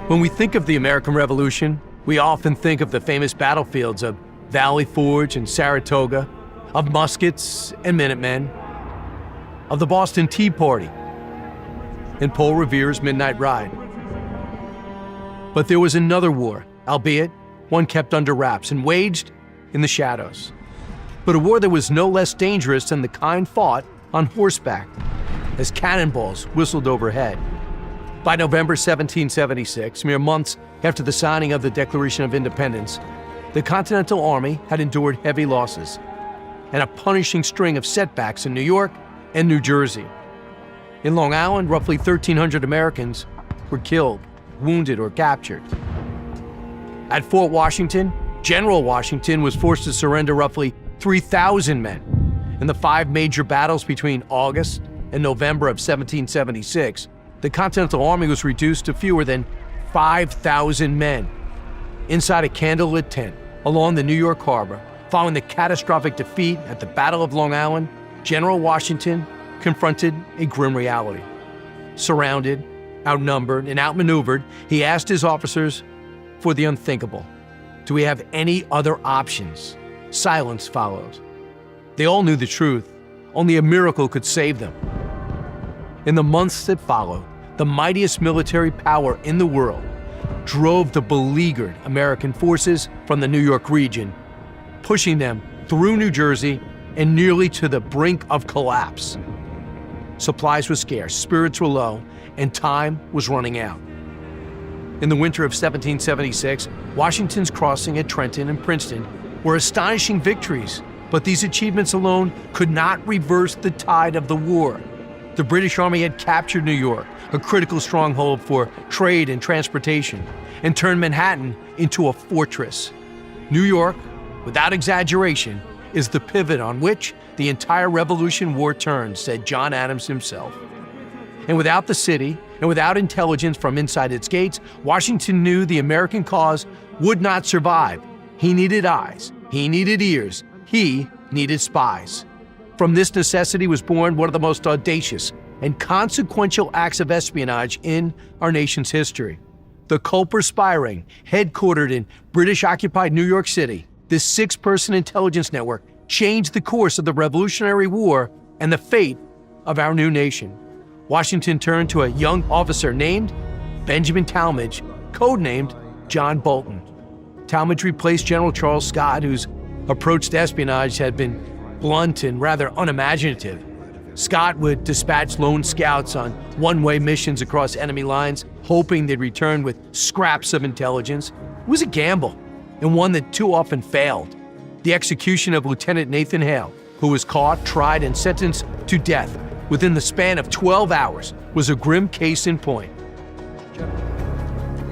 When we think of the American Revolution, we often think of the famous battlefields of Valley Forge and Saratoga, of muskets and Minutemen, of the Boston Tea Party, and Paul Revere's Midnight Ride. But there was another war, albeit one kept under wraps and waged in the shadows. But a war that was no less dangerous than the kind fought on horseback, as cannonballs whistled overhead. By November 1776, mere months after the signing of the Declaration of Independence, the Continental Army had endured heavy losses and a punishing string of setbacks in New York and New Jersey. In Long Island, roughly 1,300 Americans were killed, wounded, or captured. At Fort Washington, General Washington was forced to surrender roughly 3,000 men. In the 5 major battles between August and November of 1776, the Continental Army was reduced to fewer than 5,000 men. Inside a candlelit tent along the New York Harbor, following the catastrophic defeat at the Battle of Long Island, General Washington confronted a grim reality. Surrounded, outnumbered, and outmaneuvered, he asked his officers for the unthinkable. Do we have any other options? Silence followed. They all knew the truth. Only a miracle could save them. In the months that followed, the mightiest military power in the world drove the beleaguered American forces from the New York region, pushing them through New Jersey and nearly to the brink of collapse. Supplies were scarce, spirits were low, and time was running out. In the winter of 1776, Washington's crossing at Trenton and Princeton were astonishing victories, but these achievements alone could not reverse the tide of the war. The British Army had captured New York, a critical stronghold for trade and transportation, and turned Manhattan into a fortress. New York, without exaggeration, is the pivot on which the entire Revolution War turns, said John Adams himself. And without the city, and without intelligence from inside its gates, Washington knew the American cause would not survive. He needed eyes, he needed ears, he needed spies. From this necessity was born one of the most audacious and consequential acts of espionage in our nation's history. The Culper Spy Ring, headquartered in British-occupied New York City, this 6-person intelligence network changed the course of the Revolutionary War and the fate of our new nation. Washington turned to a young officer named Benjamin Tallmadge, codenamed John Bolton. Tallmadge replaced General Charles Scott, whose approach to espionage had been blunt and rather unimaginative. Scott would dispatch lone scouts on one-way missions across enemy lines, hoping they'd return with scraps of intelligence. It was a gamble, and one that too often failed. The execution of Lieutenant Nathan Hale, who was caught, tried, and sentenced to death within the span of 12 hours, was a grim case in point.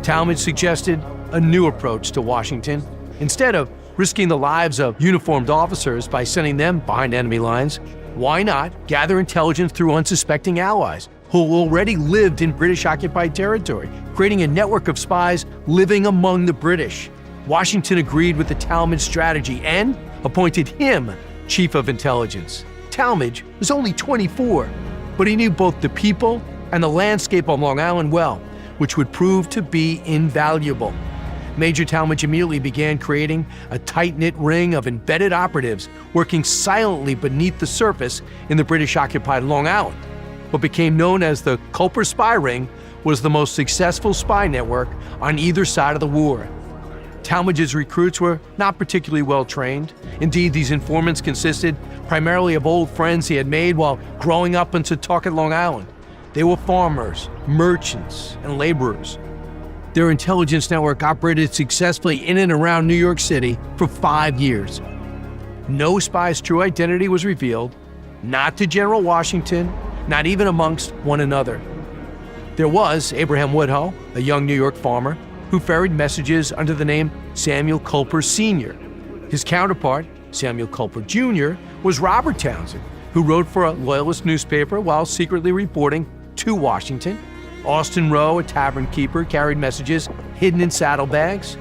Tallmadge suggested a new approach to Washington. Instead of risking the lives of uniformed officers by sending them behind enemy lines, why not gather intelligence through unsuspecting allies who already lived in British-occupied territory, creating a network of spies living among the British? Washington agreed with the Tallmadge strategy and appointed him Chief of Intelligence. Tallmadge was only 24, but he knew both the people and the landscape on Long Island well, which would prove to be invaluable. Major Tallmadge immediately began creating a tight-knit ring of embedded operatives working silently beneath the surface in the British-occupied Long Island. What became known as the Culper Spy Ring was the most successful spy network on either side of the war. Tallmadge's recruits were not particularly well trained. Indeed, these informants consisted primarily of old friends he had made while growing up in Setauket, Long Island. They were farmers, merchants, and laborers. Their intelligence network operated successfully in and around New York City for 5 years. No spy's true identity was revealed, not to General Washington, not even amongst one another. There was Abraham Woodhull, a young New York farmer, who ferried messages under the name Samuel Culper Sr. His counterpart, Samuel Culper Jr., was Robert Townsend, who wrote for a loyalist newspaper while secretly reporting to Washington. Austin Roe, a tavern keeper, carried messages hidden in saddlebags.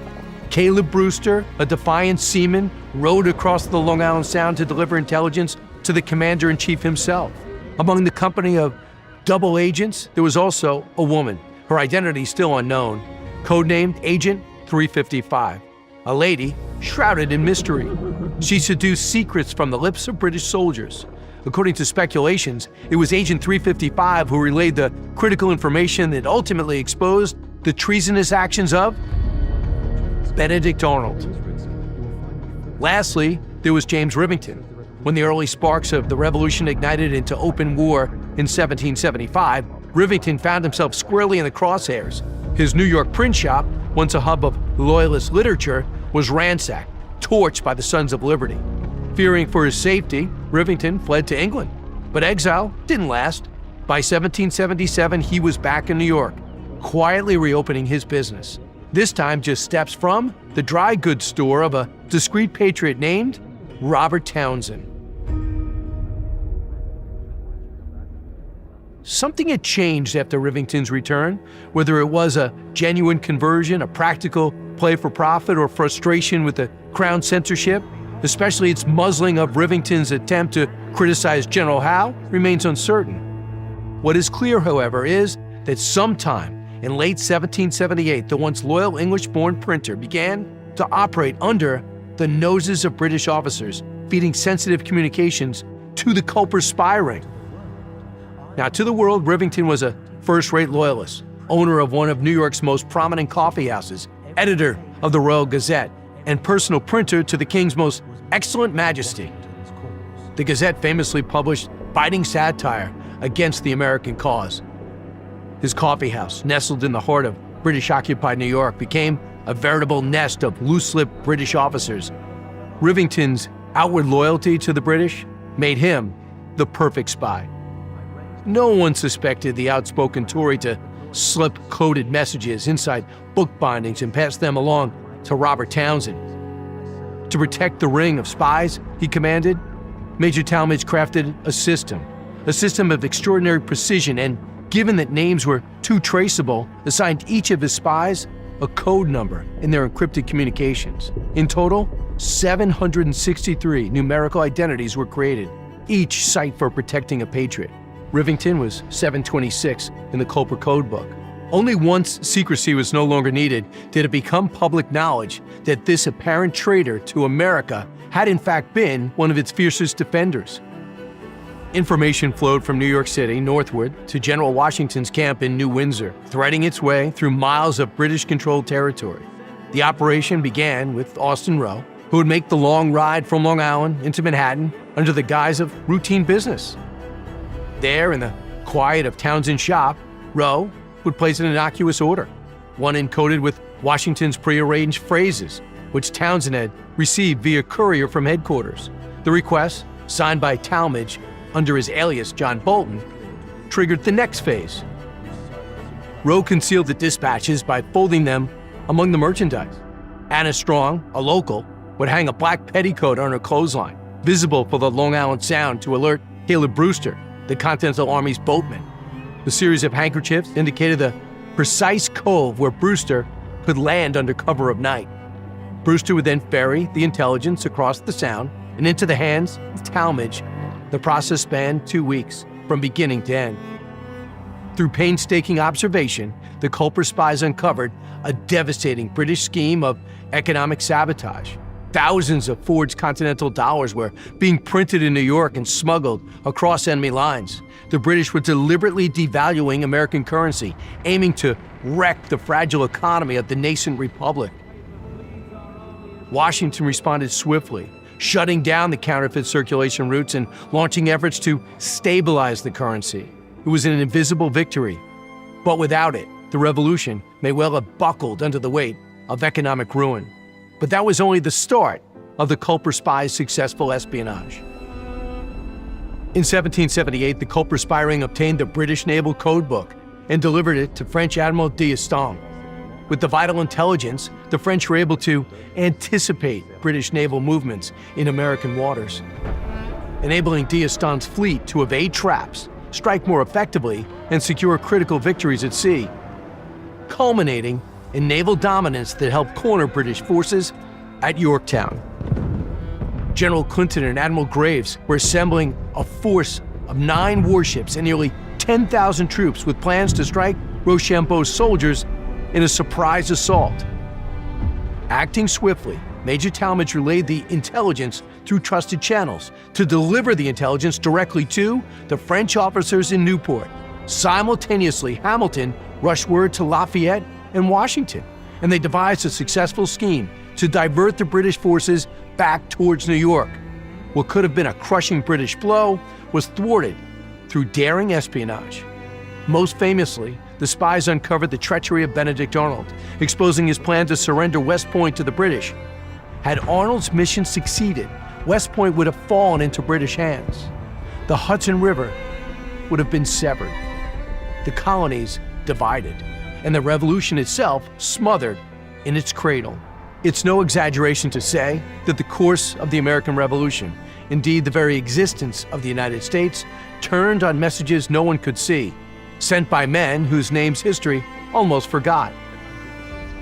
Caleb Brewster, a defiant seaman, rowed across the Long Island Sound to deliver intelligence to the commander-in-chief himself. Among the company of double agents, there was also a woman, her identity still unknown, codenamed Agent 355, a lady shrouded in mystery. She seduced secrets from the lips of British soldiers. According to speculations, it was Agent 355 who relayed the critical information that ultimately exposed the treasonous actions of Benedict Arnold. Lastly, there was James Rivington. When the early sparks of the revolution ignited into open war in 1775, Rivington found himself squarely in the crosshairs. His New York print shop, once a hub of loyalist literature, was ransacked, torched by the Sons of Liberty. Fearing for his safety, Rivington fled to England. But exile didn't last. By 1777, he was back in New York, quietly reopening his business. This time just steps from the dry goods store of a discreet patriot named Robert Townsend. Something had changed after Rivington's return, whether it was a genuine conversion, a practical play for profit, or frustration with the Crown censorship, especially its muzzling of Rivington's attempt to criticize General Howe, remains uncertain. What is clear, however, is that sometime in late 1778, the once loyal English-born printer began to operate under the noses of British officers, feeding sensitive communications to the Culper Spy Ring. Now, to the world, Rivington was a first-rate loyalist, owner of one of New York's most prominent coffee houses, editor of the Royal Gazette, and personal printer to the King's most excellent majesty. The Gazette famously published biting satire against the American cause. His coffee house, nestled in the heart of British-occupied New York, became a veritable nest of loose-lipped British officers. Rivington's outward loyalty to the British made him the perfect spy. No one suspected the outspoken Tory to slip coded messages inside book bindings and pass them along to Robert Townsend. To protect the ring of spies, he commanded, Major Tallmadge crafted a system of extraordinary precision, and given that names were too traceable, assigned each of his spies a code number in their encrypted communications. In total, 763 numerical identities were created, each cite for protecting a patriot. Rivington was 726 in the Culper Code Book. Only once secrecy was no longer needed did it become public knowledge that this apparent traitor to America had in fact been one of its fiercest defenders. Information flowed from New York City northward to General Washington's camp in New Windsor, threading its way through miles of British-controlled territory. The operation began with Austin Roe, who would make the long ride from Long Island into Manhattan under the guise of routine business. There, in the quiet of Townsend's shop, Roe would place an innocuous order, one encoded with Washington's prearranged phrases, which Townsend had received via courier from headquarters. The request, signed by Tallmadge under his alias John Bolton, triggered the next phase. Roe concealed the dispatches by folding them among the merchandise. Anna Strong, a local, would hang a black petticoat on her clothesline, visible for the Long Island Sound to alert Caleb Brewster, the Continental Army's boatman. The series of handkerchiefs indicated the precise cove where Brewster could land under cover of night. Brewster would then ferry the intelligence across the Sound and into the hands of Tallmadge. The process spanned 2 weeks, from beginning to end. Through painstaking observation, the Culper spies uncovered a devastating British scheme of economic sabotage. Thousands of forged Continental dollars were being printed in New York and smuggled across enemy lines. The British were deliberately devaluing American currency, aiming to wreck the fragile economy of the nascent republic. Washington responded swiftly, shutting down the counterfeit circulation routes and launching efforts to stabilize the currency. It was an invisible victory, but without it, the revolution may well have buckled under the weight of economic ruin. But that was only the start of the Culper spies' successful espionage. In 1778, the Culper Spy Ring obtained the British Naval Code Book and delivered it to French Admiral d'Estaing. With the vital intelligence, the French were able to anticipate British naval movements in American waters, enabling d'Estaing's fleet to evade traps, strike more effectively, and secure critical victories at sea, culminating in naval dominance that helped corner British forces at Yorktown. General Clinton and Admiral Graves were assembling a force of 9 warships and nearly 10,000 troops with plans to strike Rochambeau's soldiers in a surprise assault. Acting swiftly, Major Tallmadge relayed the intelligence through trusted channels to deliver the intelligence directly to the French officers in Newport. Simultaneously, Hamilton rushed word to Lafayette and Washington, and they devised a successful scheme to divert the British forces back towards New York. What could have been a crushing British blow was thwarted through daring espionage. Most famously, the spies uncovered the treachery of Benedict Arnold, exposing his plan to surrender West Point to the British. Had Arnold's mission succeeded, West Point would have fallen into British hands. The Hudson River would have been severed, the colonies divided, and the revolution itself smothered in its cradle. It's no exaggeration to say that the course of the American Revolution, indeed the very existence of the United States, turned on messages no one could see, sent by men whose names history almost forgot.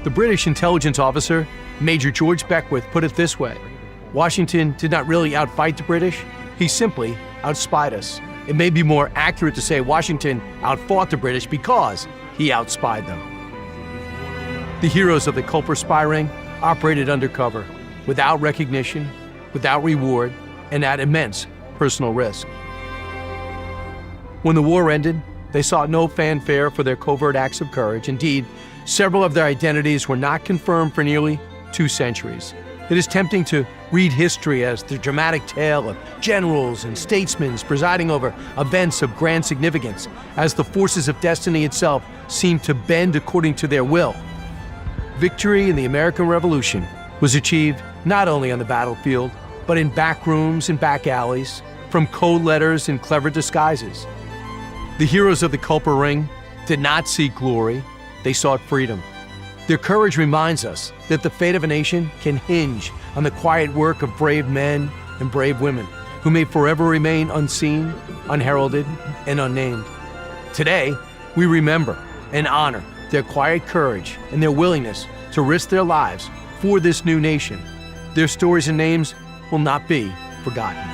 The British intelligence officer, Major George Beckwith, put it this way: Washington did not really outfight the British, he simply outspied us. It may be more accurate to say Washington outfought the British because he outspied them. The heroes of the Culper Spy Ring operated undercover, without recognition, without reward, and at immense personal risk. When the war ended, they sought no fanfare for their covert acts of courage. Indeed, several of their identities were not confirmed for nearly 2 centuries. It is tempting to read history as the dramatic tale of generals and statesmen presiding over events of grand significance, as the forces of destiny itself seem to bend according to their will. Victory in the American Revolution was achieved not only on the battlefield, but in back rooms and back alleys, from code letters and clever disguises. The heroes of the Culper Ring did not seek glory, they sought freedom. Their courage reminds us that the fate of a nation can hinge on the quiet work of brave men and brave women who may forever remain unseen, unheralded, and unnamed. Today, we remember and honor their quiet courage and their willingness to risk their lives for this new nation. Their stories and names will not be forgotten.